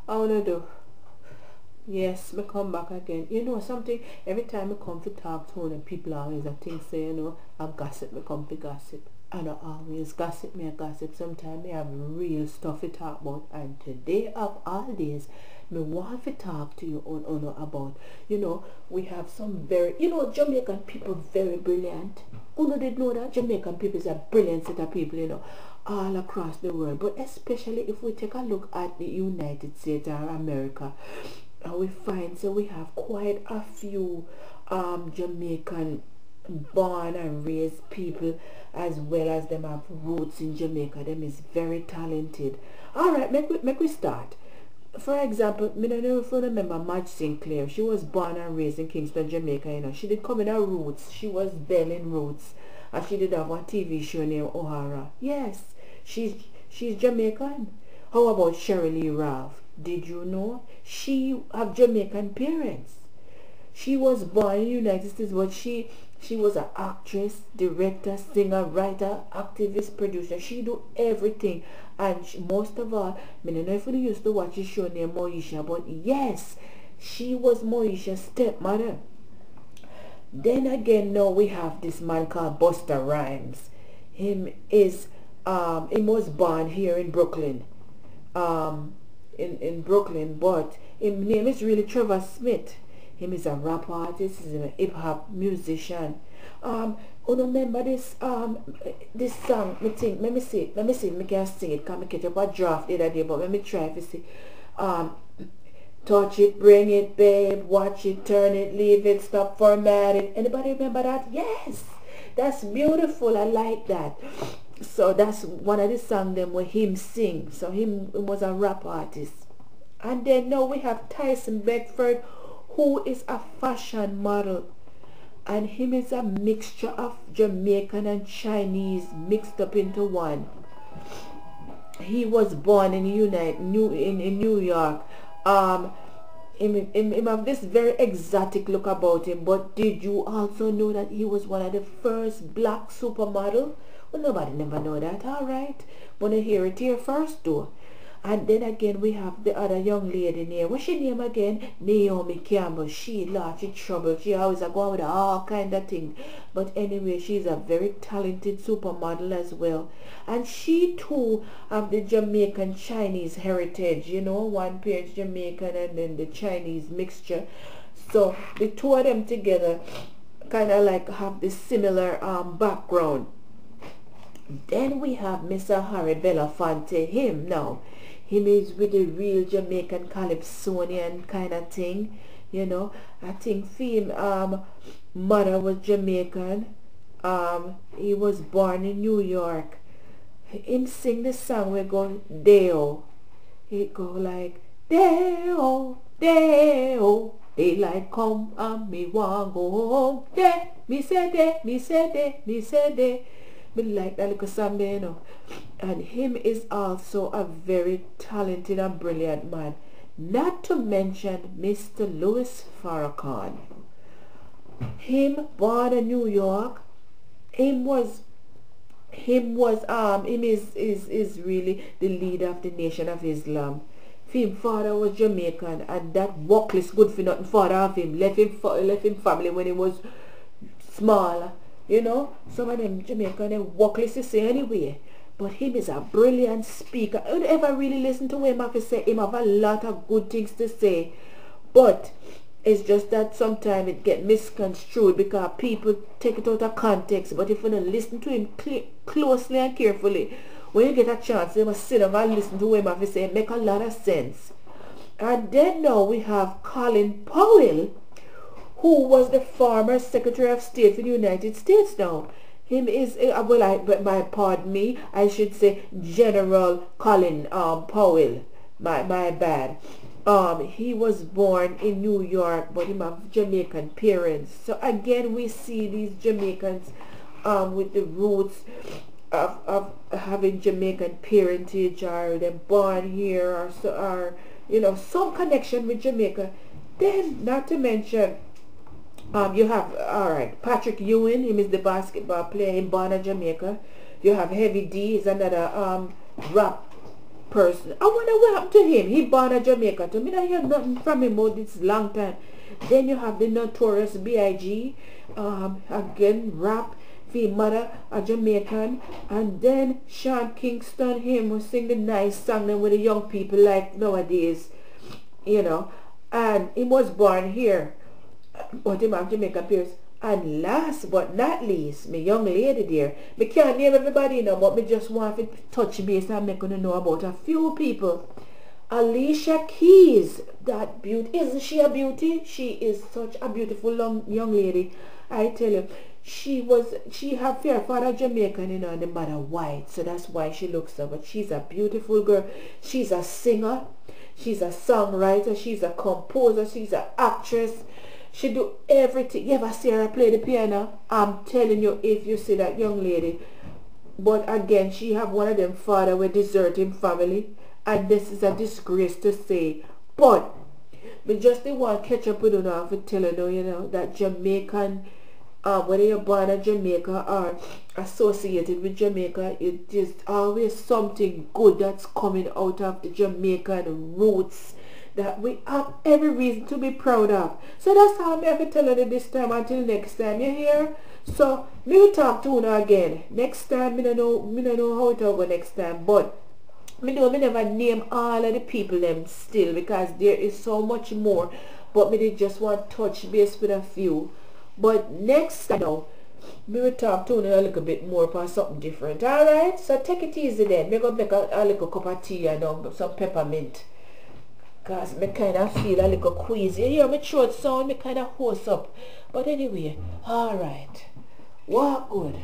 I wanna do. Yes, me come back again. You know something, every time I come to talk to one of people always I think say, you know, I gossip, me come to gossip. And I always gossip, me I gossip. Sometimes me have real stuff to talk about. And today of all days, me want to talk to you on about, you know, we have some very, you know, Jamaican people very brilliant. Who know did know that Jamaican people is a brilliant set of people, you know, all across the world. But especially if we take a look at the United States or America, we find so we have quite a few Jamaican born and raised people, as well as them have roots in Jamaica. Them is very talented. All right, make we start. For example, I don't know if you remember Madge Sinclair. She was born and raised in Kingston, Jamaica. You know, she did come in her roots. She was Belle in Roots, and she did have a TV show named O'Hara. Yes, she's Jamaican. How about Shirley Ralph? Did you know she have Jamaican parents? She was born in the United States, but she was an actress, director, singer, writer, activist, producer. She do everything. And most of all, I don't know if you used to watch a show named Moesha, but yes, she was Moesha's stepmother. Then again, now we have this man called Busta Rhymes. He was born here in Brooklyn. In Brooklyn, but his name is really Trevor Smith. Him is a rap artist, he's a hip hop musician. Remember this this song, let me see if I can sing it, because I catch up a draft the other day, but let me try if you see. Touch it, bring it, babe, watch it, turn it, leave it, stop, format it. Anybody remember that? Yes, that's beautiful. I like that. So that's one of the songs them where him sing. So him was a rap artist. And then now we have Tyson Bedford, who is a fashion model. And him is a mixture of Jamaican and Chinese mixed up into one. He was born in New York. Him have this very exotic look about him. But did you also know that he was one of the first black supermodel? Well, nobody never know that. All right, wanna hear it here first though. And then again we have the other young lady here. What's she name again? Naomi Campbell. She lots of trouble. She always a go with all kind of things. But anyway, she's a very talented supermodel as well. And she too have the Jamaican Chinese heritage. You know, one parent's Jamaican and then the Chinese mixture. So the two of them together kind of like have this similar background. Then we have Mr. Harry Belafonte. Him now, him is with the real Jamaican Calypsonian kind of thing, you know. I think mother was Jamaican. He was born in New York. Him sing the song we go Deo. He go like Deo, Deo. Daylight come and me want go home. De, me say de, me say de, me say de. Me like that little song there, you know. And him is also a very talented and brilliant man. Not to mention Mr. Louis Farrakhan. Him born in New York. Him is really the leader of the Nation of Islam. Him father was Jamaican, and that workless good for nothing father of him left him family when he was small. You know, some of them Jamaican, they workless to say anyway. But him is a brilliant speaker. I don't ever really listen to him. I have to say him have a lot of good things to say. But it's just that sometimes it get misconstrued because people take it out of context. But if you don't listen to him closely and carefully, when you get a chance, you must sit down and listen to him. I have to say it make a lot of sense. And then now we have Colin Powell, who was the former Secretary of State for the United States now. Him is, pardon me, I should say General Colin Powell. My bad. He was born in New York, but he have Jamaican parents. So again, we see these Jamaicans with the roots of having Jamaican parentage, or them born here, or you know, some connection with Jamaica. Then, not to mention, you have, alright, Patrick Ewing. Him is the basketball player in born in Jamaica. You have Heavy D, is another rap person. I wonder what happened to him. He born in Jamaica. To me, I hear nothing from him about this long time. Then you have the notorious B.I.G. Again, rap. The mother a Jamaican, and then Sean Kingston, him who sing the nice song then with the young people like nowadays, you know, and he was born here, but him have Jamaican parents. And last but not least, my young lady there, me can't name everybody now, but me just want to touch base and make you know about a few people. Alicia Keys, that beauty, isn't she a beauty? She is such a beautiful young lady, I tell you. She have her father Jamaican, you know, and the mother white, so that's why she looks so. But she's a beautiful girl. She's a singer, she's a songwriter, she's a composer, she's an actress. She do everything. You ever see her play the piano? I'm telling you, if you see that young lady. But again, she have one of them father with deserting family, and this is a disgrace to say. But we just didn't want to catch up with you now for telling you, you know, that Jamaican. Whether you're born in Jamaica or associated with Jamaica, it is always something good that's coming out of the Jamaican roots that we have every reason to be proud of. So that's how I'm going to tell you this time until next time. You hear? So me will talk to you again. Next time, me don't know how it will go next time, but me know me never name all of the people them still because there is so much more. But me did just want to touch base with a few. But next time now, we will talk to you a little bit more about something different. Alright? So take it easy then. We're going to make a little cup of tea and some peppermint. Because I kind of feel a little queasy. You hear my throat sound, I kind of hoarse up. But anyway, alright. Walk good.